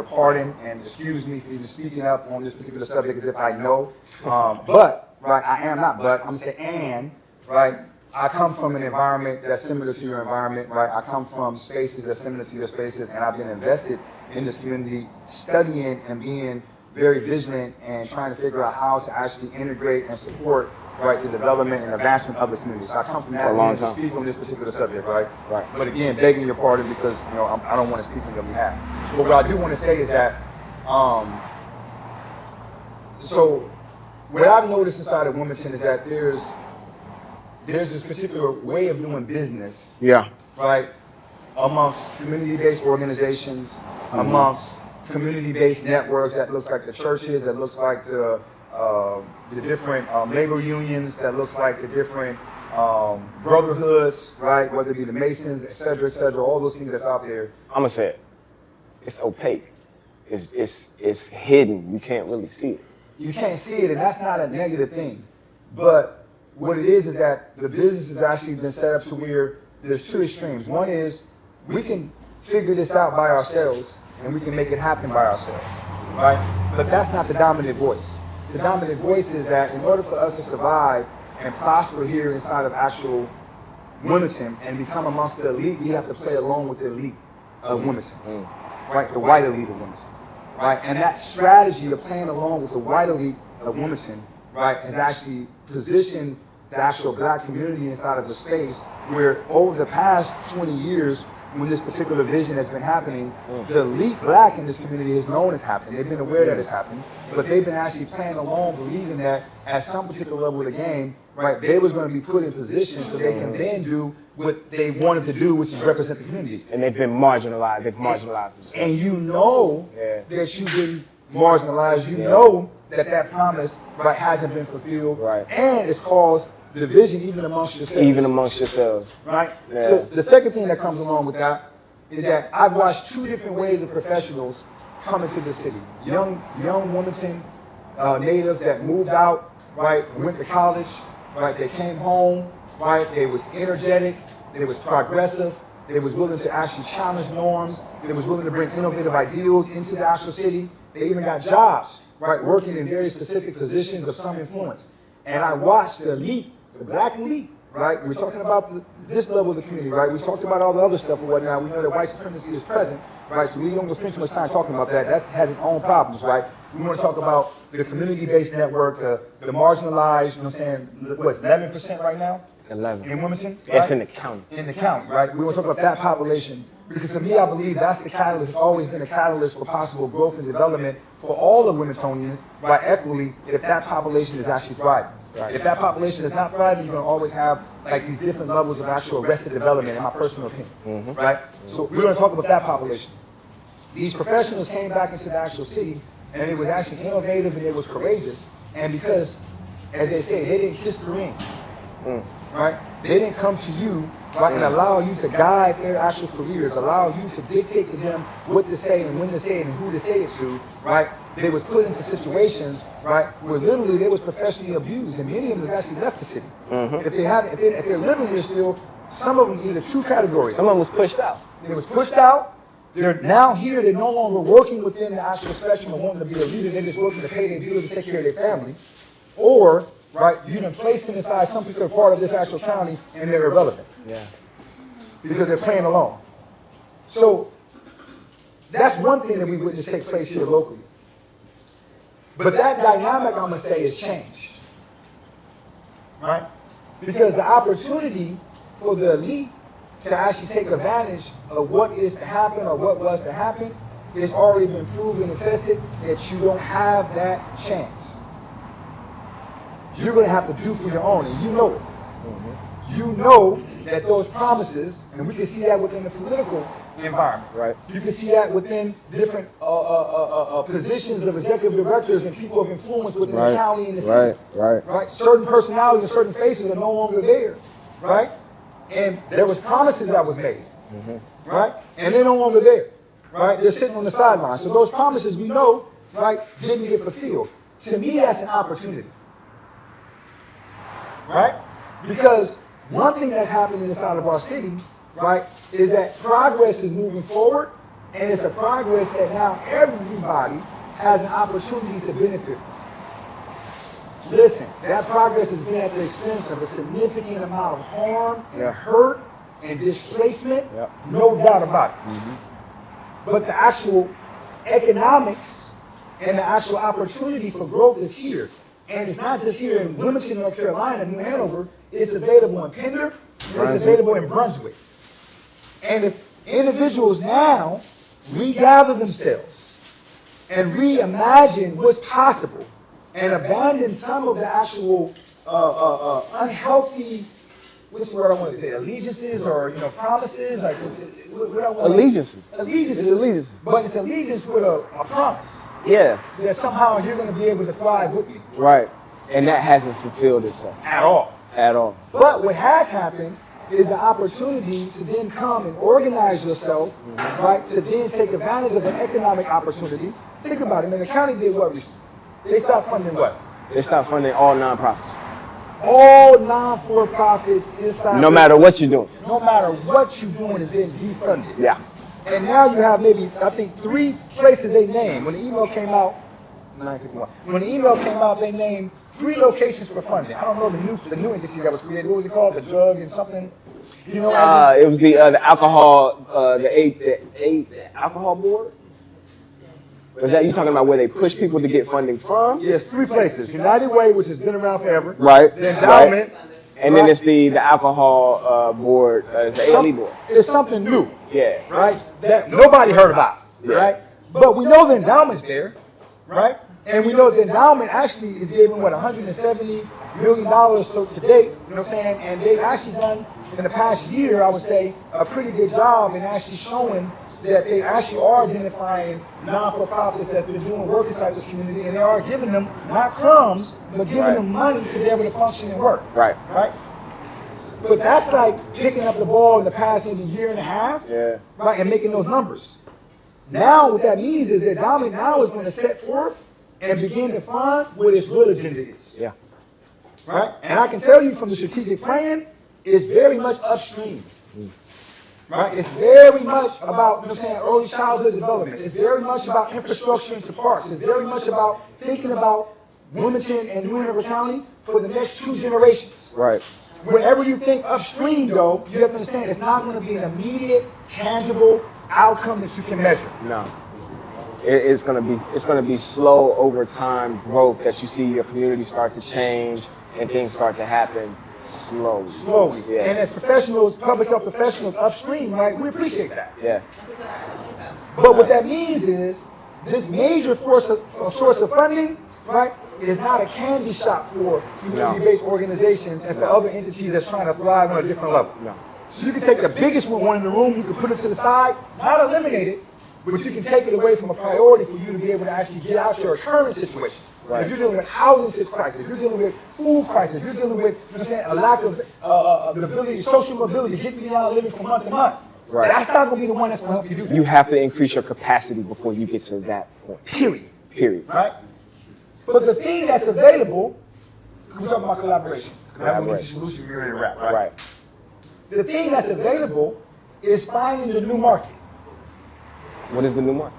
pardon and excuse me for even speaking up on this particular subject as if I know. But right? I am not, but I'm saying and, right? I come from an environment that's similar to your environment, right? I come from spaces that's similar to your spaces, and I've been invested in this community, studying and being very vigilant and trying to figure out how to actually integrate and support, right, the development and advancement of the community. So I come from that lens to speak on this particular subject, right? Right. But again, begging your pardon because, you know, I don't want to speak on your behalf. But what I do want to say is that, so what I've noticed inside of Wilmington is that there's this particular way of doing business, Yeah. right, amongst community-based organizations, amongst community-based networks that looks like the churches, that looks like the different labor unions, that looks like the different brotherhoods, right, whether it be the Masons, et cetera, all those things that's out there. I'm gonna say it. It's opaque. It's hidden. You can't really see it. You can't see it, and that's not a negative thing. But what it is that the business has actually been set up to where there's two extremes. One is we can figure this out by ourselves, and we can make it happen by ourselves, right? But that's not the dominant voice. The dominant voice is that in order for us to survive and prosper here inside of actual Wilmington and become amongst the elite, we have to play along with the elite of Wilmington, right? The white elite of Wilmington, right? And that strategy of playing along with the white elite of Wilmington, right, has actually positioned the actual black community inside of a space where over the past 20 years, when this particular vision has been happening, the elite black in this community has known it's happening. They've been aware that it's happening, but they've been actually playing along, believing that at some particular level of the game, right, they was going to be put in position so they can then do what they wanted to do, which is represent the community. And they've been marginalized. They've marginalized themselves. And you know that you've been marginalized. You know that promise, right, hasn't been fulfilled. Right. And it's caused division even amongst yourselves. Even amongst yourselves. Right? Yeah. So the second thing that comes along with that is that I've watched two different ways of professionals come into the city. Young Wilmington natives that moved out, right, went to college, right, they came home, right, they was energetic, they was progressive, they was willing to actually challenge norms, they was willing to bring innovative ideals into the actual city. They even got jobs, right, working in very specific positions of some influence. And I watched the elite, the black elite, right? We're talking about this level of the community, right? We talked about all the other stuff and whatnot. We know that white supremacy is present, right? So we don't go spend too much time talking about that. That has its own problems, right? We want to talk about the community-based network, the marginalized, you know what I'm saying, what's 11% right now? 11. In Wilmington? It's right? in the county. In the county, right? We want to talk about that population because to me, I believe that's the catalyst. It's always been a catalyst for possible growth and development for all of Wilmingtonians, right, equally, if that population is actually thriving. Right. If that population is not thriving, you're going to always have like these different levels of actual arrested development, in my personal opinion, right? So we're going to talk about that population. These professionals came back into the actual city, and it was actually innovative and it was courageous. And because, as they say, they didn't kiss the ring, right? They didn't come to you, right, and allow you to guide their actual careers, allow you to dictate to them what to say and when to say it and who to say it to, right? They was put into situations, right, where literally they was professionally abused, and many of them has actually left the city. If they're living here still, some of them either two categories. Some of them was pushed out. They was pushed out. They're now here. They're no longer working within the actual spectrum of wanting to be a leader. They're just working to pay their bills and take care of their family. Or, right, you done placed them inside some particular part of this actual county, and they're irrelevant. Yeah. Because they're playing along. So that's one thing that we witnessed take place here locally. But that dynamic, I'm going to say, has changed. Right? Because the opportunity for the elite to actually take advantage of what is to happen or what was to happen has already been proven and tested that you don't have that chance. You're going to have to do for your own, and you know it. You know that those promises, and we can see that within the political environment. Right. You can see that within different positions of executive directors and people of influence within the county and the city. Right. Certain personalities and certain faces are no longer there. Right. And there was promises that was made. Right. And they're no longer there. Right. They're sitting on the sidelines. So those promises we know, right, didn't get fulfilled. To me, that's an opportunity. Right. Because one thing that's happening inside of our city, right, is that progress is moving forward, and it's a progress that now everybody has an opportunity to benefit from. Listen, that progress has been at the expense of a significant amount of harm and Yeah. hurt and displacement, Yep. no doubt about it. But the actual economics and the actual opportunity for growth is here. And it's not just here in Wilmington, North Carolina, New Hanover, it's available in Pender, it's available in Brunswick. And if individuals now regather themselves and reimagine what's possible and abandon some of the actual unhealthy, what's the word I want to say, allegiances or promises, like what I want Allegiances. Allegiances. It's allegiances. But it's allegiance with a promise Yeah, that somehow you're going to be able to thrive with me right. And that hasn't fulfilled itself at all. at all. But what has happened is the opportunity to then come and organize yourself, right, to then take advantage of an economic opportunity. Think about it, man, the county did what recently? They stopped funding what? They stopped funding all nonprofits. All non-for-profits inside. No matter what you're doing. No matter what you're doing is being defunded. Yeah. And now you have maybe, I think, 3 places they named. When the email came out, 951. When the email came out, they named 3 locations for funding. I don't know the new entity that was created. What was it called? The drug and something? You know, It was the alcohol, the alcohol board. Was that you talking about where they push people to get funding from? yes, 3 places. United Way, which has been around forever. Right. The endowment. And then it's the alcohol board, it's the ALE board. It's something new, Yeah. right? That nobody heard about, Yeah. right? But we know the endowment's there, right? And we know the endowment actually is giving, what, $170 million so to date, you know what I'm saying? And they've actually done, in the past year, I would say, a pretty good job in actually showing that they actually are identifying non-for-profits that's been doing work inside this community, and they are giving them, not crumbs, but giving Right. them money to be able to function and work. Right. Right? But that's like picking up the ball in the past maybe year and a half, Yeah. right, and making those numbers. Now what that means is that Dominant now is going to set forth and begin to fund what its real agenda is. Yeah. Right? And I can tell you from the strategic plan, it's very much upstream. Right? It's very much about, you know what I'm saying, early childhood development. It's very much about infrastructure into parks. It's very much about thinking about Wilmington and New Hanover County for the next 2 generations. Right. Whenever you think upstream, though, you have to understand it's not going to be an immediate, tangible outcome that you can measure. No. It's gonna be slow over time growth that you see your community start to change and things start to happen slowly. Slowly. Yeah. And as professionals, public health professionals upstream, right, we appreciate that. Yeah. But what that means is this major source of funding, right, is not a candy shop for community-based organizations and for other entities that's trying to thrive on a different level. No. So you can take the biggest one in the room, you can put it to the side, not eliminate it, but you can take it away from a priority for you to be able to actually get out your current situation. Right. If you're dealing with housing crisis, if you're dealing with food crisis, if you're dealing with, you know what I'm saying, a lack of the ability, social mobility, getting you out living from month to month, Right. that's not going to be the one that's going to help you do that. You have to increase your capacity before you get to that point. Period. Period. Right? But the thing that's available, we're talking about collaboration. Collaboration solution, we're ready to wrap, right? Right. The thing that's available is finding the new market. What is the new market?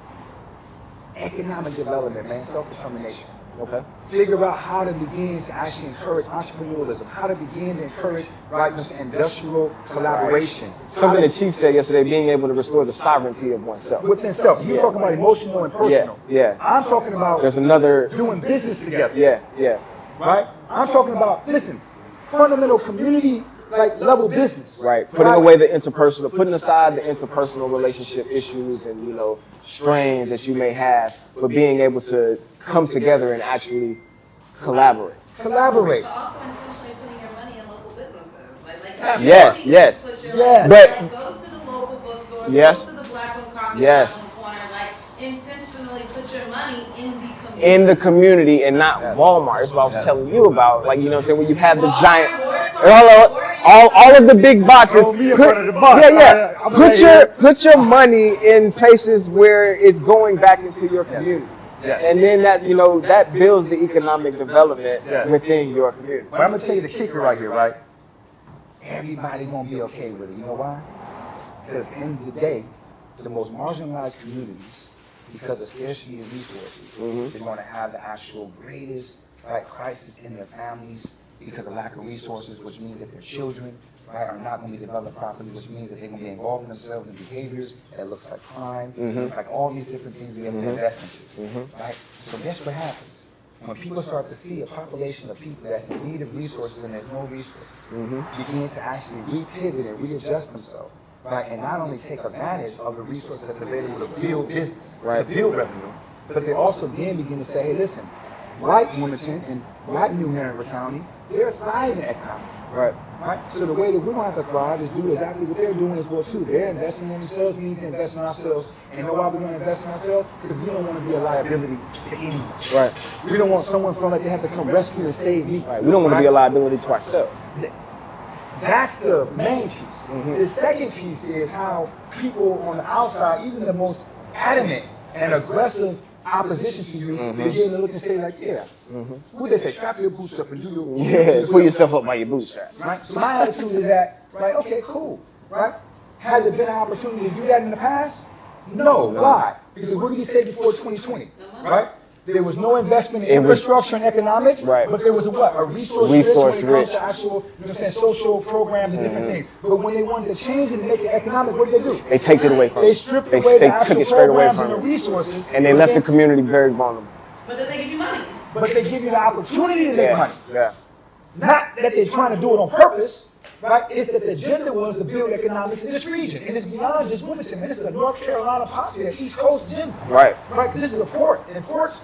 Economic development, man, self-determination. Okay. Figure out how to begin to actually encourage entrepreneurialism, how to begin to encourage, right, industrial collaboration. Something the chief said yesterday, being able to restore the sovereignty of oneself. Within self. You're talking about emotional and personal. Yeah. I'm talking about There's another. doing business together. Yeah. Right? I'm talking about, listen, fundamental community level business. Right. Putting away the interpersonal, putting aside the interpersonal relationship issues and, strains that you may have, but being able to come together and actually collaborate. Collaborate. But also intentionally putting your money in local businesses. Like Yes, yes. Put your Yes. money, go to the local bookstore, Yes. go to the black owned coffee Yes. shop on the corner, intentionally put your money in the community. In the community and not Walmart. That's what I was telling you about. Like, when you have the giant. All of the big boxes. Throw me in front of the bus. Yeah. I'm right Put your money in places where it's going back into your community. Yes. And then that builds the economic development Yes. within your community. But I'm going to tell you the kicker right here, right? Everybody going to be okay with it. You know why? Because at the end of the day, the most marginalized communities, because of scarcity of resources, is going to have the actual greatest right, crisis in their families because of lack of resources, which means that their children, right, are not going to be developed properly, which means that they're going to be involving themselves in behaviors that looks like crime, like all these different things we have to invest into, right? So guess what happens? When people start to see a population of people that's in need of resources and there's no resources, begin to actually re-pivot and readjust themselves, right, and not only take advantage of the resources that's available to build business, to build revenue, but they also then begin to say, hey, listen, white Wilmington and white New Hanover County, they're thriving economically. Right. Right? So the way that we're going to have to thrive is do exactly what they're doing as well too. They're investing in themselves, we need to invest in ourselves. And you know why we're going to invest in ourselves? Because we don't want to be a liability to anyone. Right. We don't want someone feeling like they have to come rescue and save me. Right. We don't want to be a liability to ourselves. That's the main piece. The second piece is how people on the outside, even the most adamant and aggressive opposition to you, begin to look and say like, yeah, what they say, strap your boots up and do your Pull yourself up by your bootstraps. right? So my attitude is that, right, okay, cool, right? Has it been an opportunity to do that in the past? No. Why? Because what did we say before 2020, right? There was no investment in infrastructure and economics, right, but there was a what? A resource rich when it comes to actual, you know what I'm saying, social programs and different things. But when they wanted to change it and make it economic, what did they do? They take it away from They us. stripped They away the took actual it straight away programs from and the us. resources. And they left the community very vulnerable. But then they give you money. But they give you the opportunity to make money. Yeah. Not that they're trying to do it on purpose, right? It's that the agenda was to build economics in this region. And it's beyond just Wilmington. This is a North Carolina policy, an East Coast agenda. Right. Right? This is a port. And ports,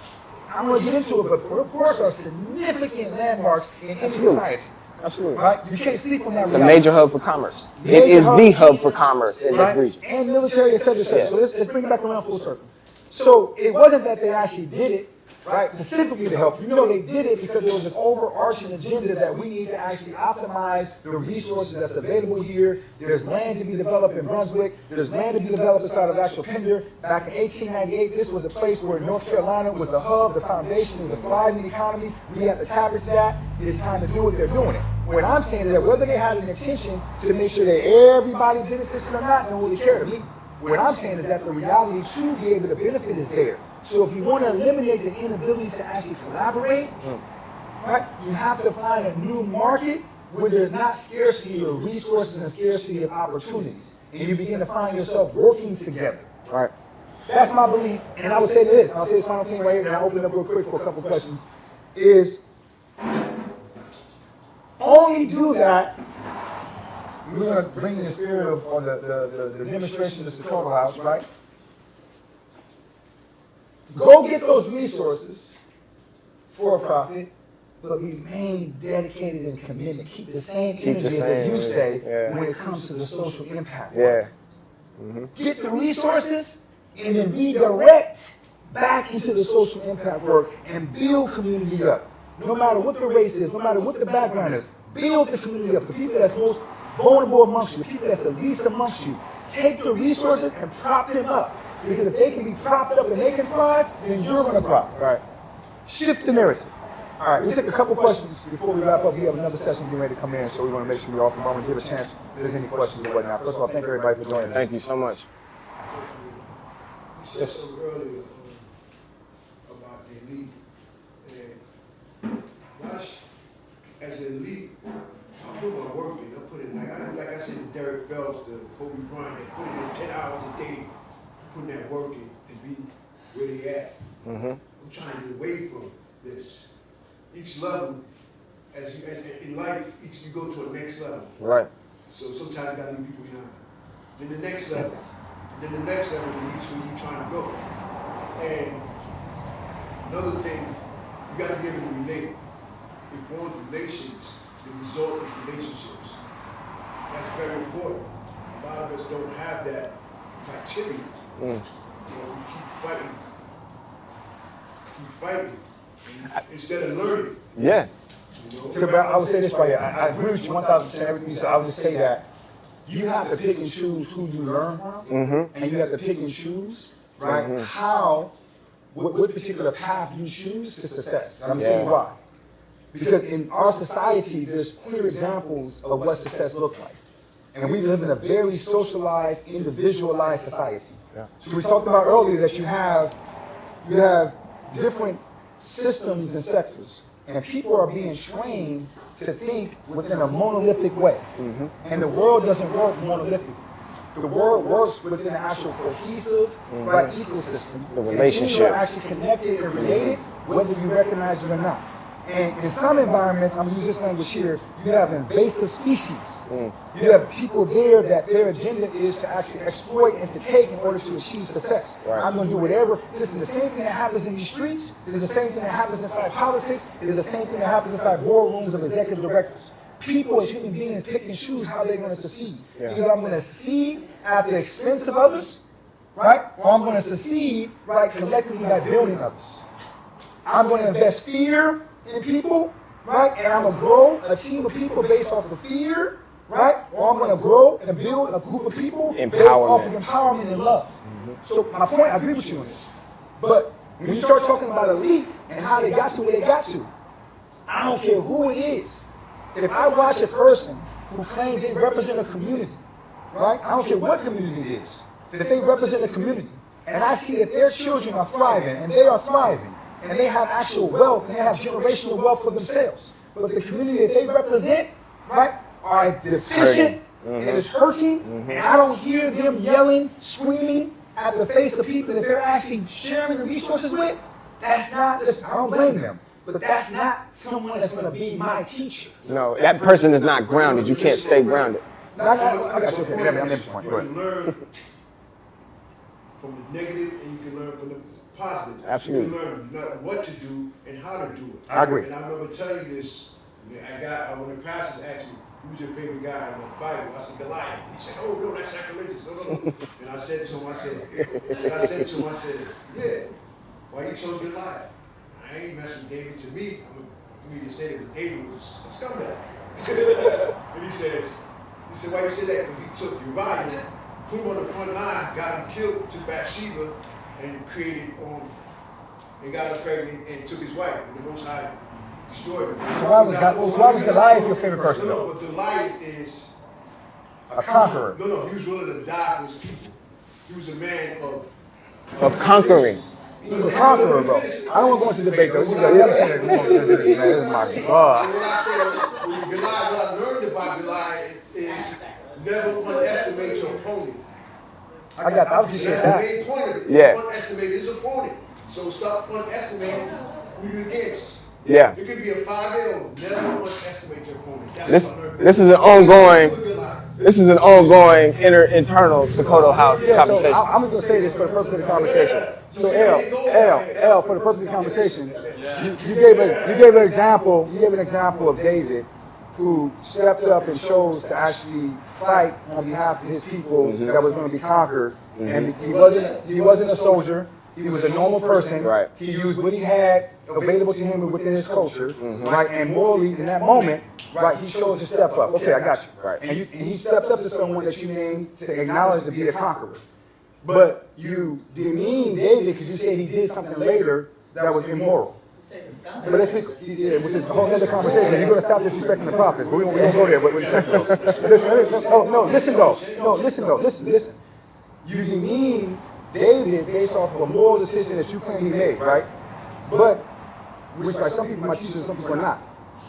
I don't want to get into it, but ports are significant landmarks in any society. Absolutely. Right? You can't sleep on that. It's a major hub for commerce. It is the hub for commerce in this region. And military, et cetera, et cetera. So let's bring it back around full circle. So it wasn't that they actually did it, right, specifically to help. You know, they did it because there was this overarching agenda that we need to actually optimize the resources that's available here. There's land to be developed in Brunswick. There's land to be developed inside of actual Pender. Back in 1898, this was a place where North Carolina was the hub, the foundation of the thriving economy. We have to tap into that. It's time to do it. They're doing it. What I'm saying is that whether they had an intention to make sure that everybody benefits or not, don't really care to me. What I'm saying is that the reality to be able to benefit is there. So if you want to eliminate the inability to actually collaborate, right, you have to find a new market where there's not scarcity of resources and scarcity of opportunities. And you begin to find yourself working together. Right. That's my belief. And I would say this, I'll say this final thing right here, and I'll open it up real quick for a couple questions, is only do that. We're going to bring in the spirit of or the demonstration of the Chicago House, right? Go get those resources for a profit, but remain dedicated and committed. Keep the same energy as you say when it comes to the social impact work. Get the resources and then redirect back into the social impact work and build community up. No matter what the race is, no matter what the background is, build the community up. The people that's most vulnerable amongst you, the people that's the least amongst you, take the resources and prop them up. Because if they can be propped up and they can thrive, then you're going to thrive. Right. Shift the narrative. All right, we'll take a couple questions before we wrap up. We have another session getting ready to come in, so we want to make sure we're off the moment, give a chance if there's any questions or whatnot. First of all, thank everybody for joining us. Thank you so much. You said something earlier about the elite. And watch as an elite, I put my work in. I put it like I said, Derek Phelps, the Kobe Bryant, they put in 10 hours a day, putting that work in to be where they at. I'm trying to get away from this. Each level, as in life, you go to a next level. Right. So sometimes you gotta leave people behind. Then the next level, then the next level to reach where you're trying to go. And another thing, you gotta be able to relate. It forms relations, the result of relationships. That's very important. A lot of us don't have that criteria. You know, we keep fighting instead of learning. Yeah. You know? So, I would say this right here. I agree with you 1,000% everything you said. I would just say that you have to pick and choose who you learn from, and you have to pick and choose, right, what particular path you choose to success. And I'm going to tell you why. Because in our society, there's clear examples of what success looks like. And we live in a very socialized, individualized society. So we talked about earlier that you have different systems and sectors. And people are being trained to think within a monolithic way. And the world doesn't work monolithically. The world works within an actual cohesive right, ecosystem. The And relationships. things are actually connected and related, whether you recognize it or not. And in some environments, I'm gonna use this language here, you have invasive species. You have people there that their agenda is to actually exploit and to take in order to achieve success. Right. I'm gonna do whatever. This is the same thing that happens in these streets. This is the same thing that happens inside politics. This is the same thing that happens inside boardrooms of executive directors. People as human beings pick and choose how they're gonna succeed. Either I'm gonna succeed at the expense of others, right? Or I'm gonna succeed, right, collectively by building others. I'm gonna invest fear in people, right? And I'm gonna grow a team of people based off of fear, right? Or I'm gonna grow and build a group of people based off of empowerment and love. So my point, I agree with you on this. But when you start talking about elite and how they got to where they got to, I don't care who it is. If I watch a person who claims they represent a community, right? I don't care what community it is, that they represent a community, and I see that their children are thriving and they are thriving, and they have actual wealth and they have generational wealth for themselves. But the community that they represent, right, are deficient and is hurting, and I don't hear them yelling, screaming at the face of people that they're actually sharing the resources with. That's not, listen, I don't blame them, but that's not someone that's going to be my teacher. No, that person is not grounded. You can't stay grounded. No, I got you. Okay, I'm in point. You Go ahead. can learn from the negative and you can learn from the positive. Absolutely. You can learn what to do and how to do it. I agree. And I remember telling you this, when the pastors asked me, who's your favorite guy in the Bible? I said, Goliath. And he said, oh, no, that's sacrilegious. No. And I said to him, yeah, why you chose Goliath? I ain't messing with David. To me, I mean to say that David was a scumbag. And he said, why you say that? Because he took Uriah, put him on the front line, got him killed, took Bathsheba, and and got her pregnant and took his wife. And the Most High destroyed him. So why was Goliath your favorite person? No, but Goliath is A conqueror. No, he was willing to die for his people. He was a man Of conquering. He was a conqueror, bro. I don't want to go into debate, though. This is my God. So what I said, when Goliath, what I learned about Goliath is never underestimate your opponent. I appreciate That's the that. main point of it. Yeah. Don't underestimate his opponent. So stop underestimating who you're against. Yeah. It could be a 5L. Never underestimate your opponent. That's This what I learned. this is an ongoing internal Sokoto House Yeah, so conversation. I'm just going to say this for the purpose of the conversation. So L, for the purpose of the conversation, you gave an example of David who stepped up and chose to actually fight on behalf of his people that was going to be conquered. And he wasn't a soldier. He was a normal person. Right. He used what he had available to him within his culture, right? And morally, in that moment, right, he chose to step up. Okay, I got you. Right. And he stepped up to someone that you named to acknowledge to be a conqueror. But you demean David because you said he did something later that was immoral. But let's speak, which is a whole other conversation. You're going to stop disrespecting the prophets, but we won't go there. But listen. You demean David based off of a moral decision that you claim he made, right? But, which by some people might teach and some people are not.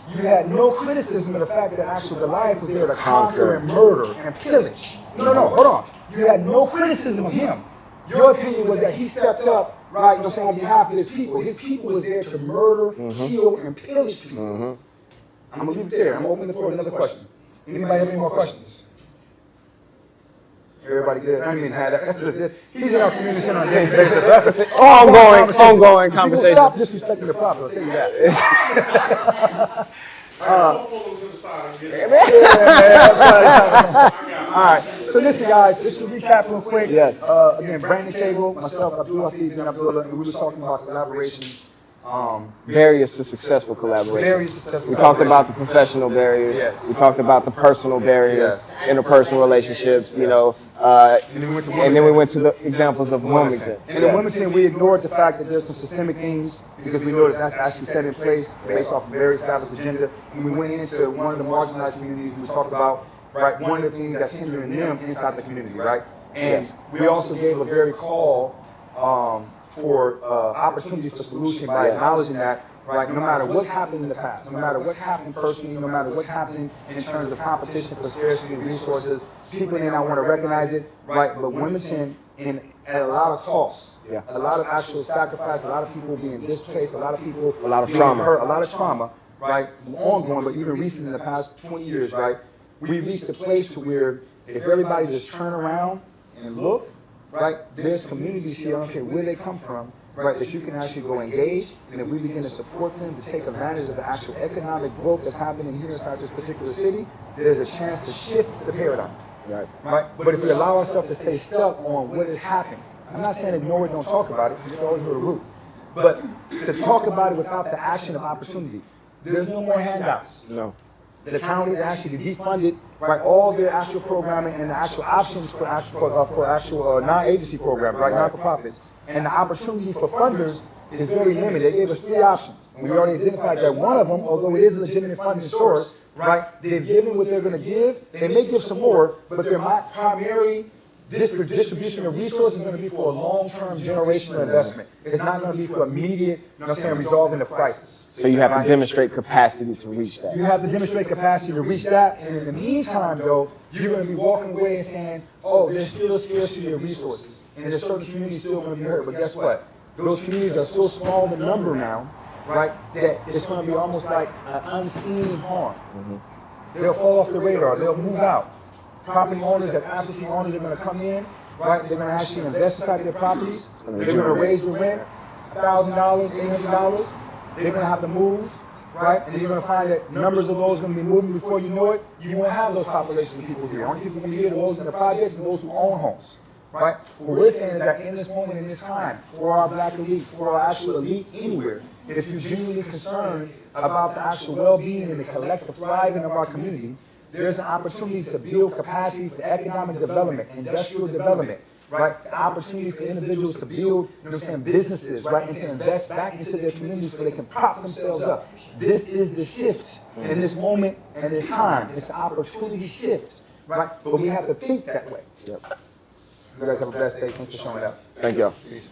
You had no criticism of the fact that actual Goliath was there to conquer and murder and pillage. No, hold on. You had no criticism of him. Your opinion was that he stepped up, right, you know, saying on behalf of his people. His people was there to murder, kill, and pillage people. I'm going to leave it there. I'm going to open the floor to another question. Anybody have any more questions? Everybody good? I don't even have that. He's in our community center on a daily basis. That's an Ongoing conversation. Stop disrespecting the prophet, I'll tell you that. All right. So listen, guys. Just to recap real quick. Yes. Again, Brandon Cable, myself, Abdullah Hafiz bin Abdullah, and we were talking about collaborations. Barriers to successful collaboration. Very successful. We talked about the professional barriers. Yes. We talked about the personal barriers, interpersonal relationships, you know. And then we went to the examples of Wilmington. And in Wilmington, we ignored the fact that there's some systemic things because we know that that's actually set in place based off a very established agenda. And we went into one of the marginalized communities we talked about, right, one of the things that's hindering them inside the community, right? And we also gave a very call for opportunities for solution by acknowledging that, right? No matter what's happened in the past, no matter what's happened personally, no matter what's happening in terms of competition for scarcity of resources, people may not want to recognize it, right? But Wilmington, at a lot of costs, Yeah. a lot of actual sacrifice, a lot of people being displaced, a lot of people A lot of being trauma. hurt, a lot of trauma, right? Ongoing, but even recent in the past 20 years, right? We reached a place to where if everybody just turn around and look, right, there's communities here, I don't care where they come from, right, that you can actually go engage, and if we begin to support them to take advantage of the actual economic growth that's happening here inside this particular city, there's a chance to shift the paradigm. Right. Right? But if we allow ourselves to stay stuck on what has happened, I'm not saying ignore it, don't talk about it, you can always go to root. But to talk about it without the action of opportunity, there's no more handouts. No. The county actually defunded, right, all their actual programming and the actual options for actual non-agency programs, right, not-for-profits. And the opportunity for funders is very limited. They gave us 3 options. And we already identified that one of them, although it is a legitimate funding source, right, they've given what they're going to give. They may give some more, but their primary distribution of resources is going to be for a long-term generational investment. It's not going to be for immediate, you know what I'm saying, resolving the crisis. So you have to demonstrate capacity to reach that. You have to demonstrate capacity to reach that, and in the meantime, though, you're going to be walking away and saying, oh, there's still a scarcity of resources, and there's certain communities still going to be hurt. But guess what? Those communities are so small in number now, right, that it's going to be almost like an unseen harm. They'll fall off the radar. They'll move out. Property owners, as absentee owners, are going to come in, right? They're going to actually invest inside their properties. They're going to raise the rent, $1,000, $800. They're going to have to move, right? And you're going to find that numbers of those are going to be moving before you know it. You won't have those populations of people here. Only people going to be here are those in the projects and those who own homes, right? What we're saying is that in this moment, in this time, for our black elite, for our actual elite anywhere, if you're genuinely concerned about the actual well-being and the collective thriving of our community, there's an opportunity to build capacity for economic development, industrial development, right? The opportunity for individuals to build, you know what I'm saying, businesses, right? And to invest back into their communities so they can prop themselves up. This is the shift in this moment and this time. It's an opportunity shift, right? But we have to think that way. Yep. You guys have a blessed day. Thanks for showing up. Thank y'all. Peace.